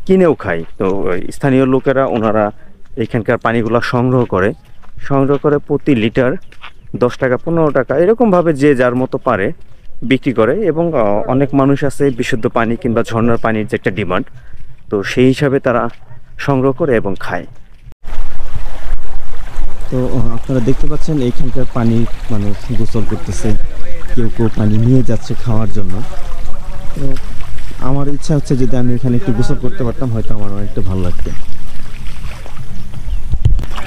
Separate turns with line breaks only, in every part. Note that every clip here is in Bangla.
কিনেও খায়। তো স্থানীয় লোকেরা ওনারা এখানকার পানিগুলো সংগ্রহ করে প্রতি লিটার 10 টাকা 15 টাকা এরকমভাবে যে যার মতো পারে বিক্রি করে। এবং অনেক মানুষ আছে বিশুদ্ধ পানি কিংবা ঝর্ণার পানির যে একটা ডিমান্ড, তো সেই হিসাবে তারা সংগ্রহ করে এবং খায়। তো আপনারা দেখতে পাচ্ছেন এইখানকার পানি মানুষ গোসল করতেছে, কেউ কেউ পানি নিয়ে যাচ্ছে খাওয়ার জন্য। তো আমার ইচ্ছা হচ্ছে যদি আমি এখানে একটু গোসল করতে পারতাম হয়তো আমার অনেকটা ভালো লাগতো।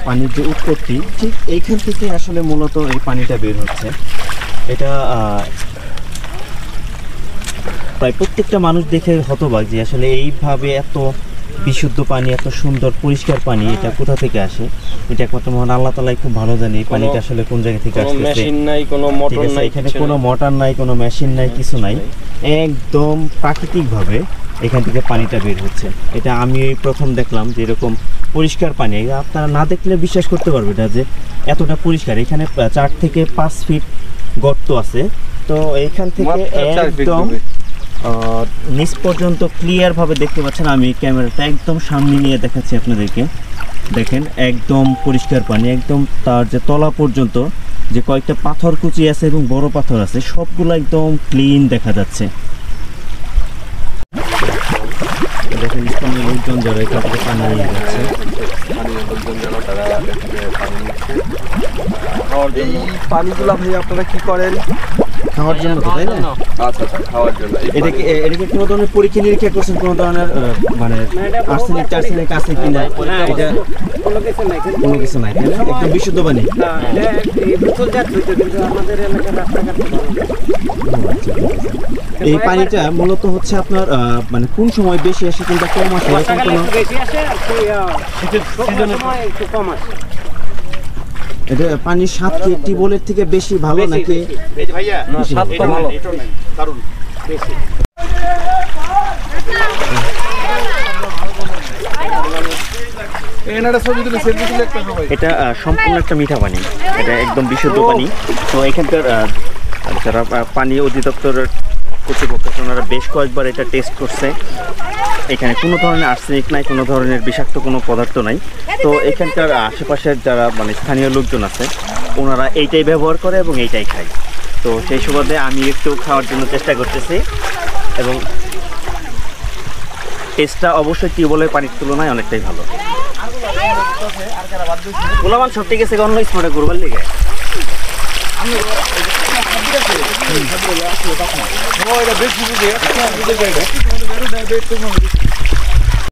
পানির যে উৎপত্তি ঠিক এইখান থেকে আসলে মূলত এই পানিটা বের হচ্ছে। এটা প্রায় প্রত্যেকটা মানুষ দেখে হতবাক যে আসলে এইভাবে এত বিশুদ্ধ পানি, এত সুন্দর পরিষ্কার পানি এটা কোথা থেকে আসে। এটা একমাত্র মহান আল্লাহ তাআলাই খুব ভালো জানে এই পানিটা আসলে কোন জায়গা থেকে আসছে।
মেশিন নাই, কোনো মোটর নাই,
এখানে কোনো মোটর নাই, কোনো মেশিন নাই, কিছু নাই, একদম প্রাকৃতিকভাবে এখান থেকে পানিটা বের হচ্ছে। এটা আমি প্রথম দেখলাম যে এরকম পরিষ্কার পানি। আপনারা না দেখলে বিশ্বাস করতে পারবেন না যে এতটা পরিষ্কার। এখানে 4 থেকে 5 ফিট গর্ত আছে। তো এইখান থেকে একদম নিচ পর্যন্ত ক্লিয়ার ভাবে দেখতে পাচ্ছেন। আমি ক্যামেরাটা একদম সামনে নিয়ে দেখাচ্ছি আপনাদেরকে। দেখেন একদম পরিষ্কার পানি, একদম তার যে তলা পর্যন্ত যে কয়েকটা পাথর কুচি আছে এবং বড় পাথর আছে সবগুলো একদম ক্লিন দেখা যাচ্ছে। দেখেন স্থানীয় লোকজন যারা এখান থেকে পানি নিয়ে যাচ্ছে,
পানিগুলা ভাই আপনারা কি করেন?
খাওয়ার জন্য, তাই না?
আচ্ছা, খাওয়ার জন্য।
এটাকে কোনো ধরনের পরীক্ষা নিরীক্ষা করছেন? কোনো ধরনের মানে আর্সেনিক আছে কিনা? এটা কোনো কিছু নাই, তাই না? একদম বিশুদ্ধ পানি। এই পানিটা মূলত হচ্ছে আপনার মানে কোন সময় বেশি আসে কিংবা কম আসে এরকম কোনো? এটা পানির স্বাদ কি টিউবওয়েলের থেকে বেশি ভালো নাকি?
স্বাদটা ভালো, দারুণ।
এটা সম্পূর্ণ একটা মিঠা পানি, এটা একদম বিশুদ্ধ পানি। তো এখানকার যারা পানি অধিদপ্তরের কর্তৃপক্ষ ওনারা বেশ কয়েকবার এটা টেস্ট করছে। এখানে কোনো ধরনের আর্সেনিক নাই, কোনো ধরনের বিষাক্ত কোনো পদার্থ নাই। তো এখানকার আশেপাশের যারা মানে স্থানীয় লোকজন আছে ওনারা এইটাই ব্যবহার করে এবং এইটাই খায়। তো সেই সুবাদে আমি একটু খাওয়ার জন্য চেষ্টা করতেছি এবং টেস্টটা অবশ্যই টিউবওয়েলের পানির তুলনায় অনেকটাই ভালো। গোলামান সব ঠিক আছে, অন্য স্পটে ঘুরবার লিগে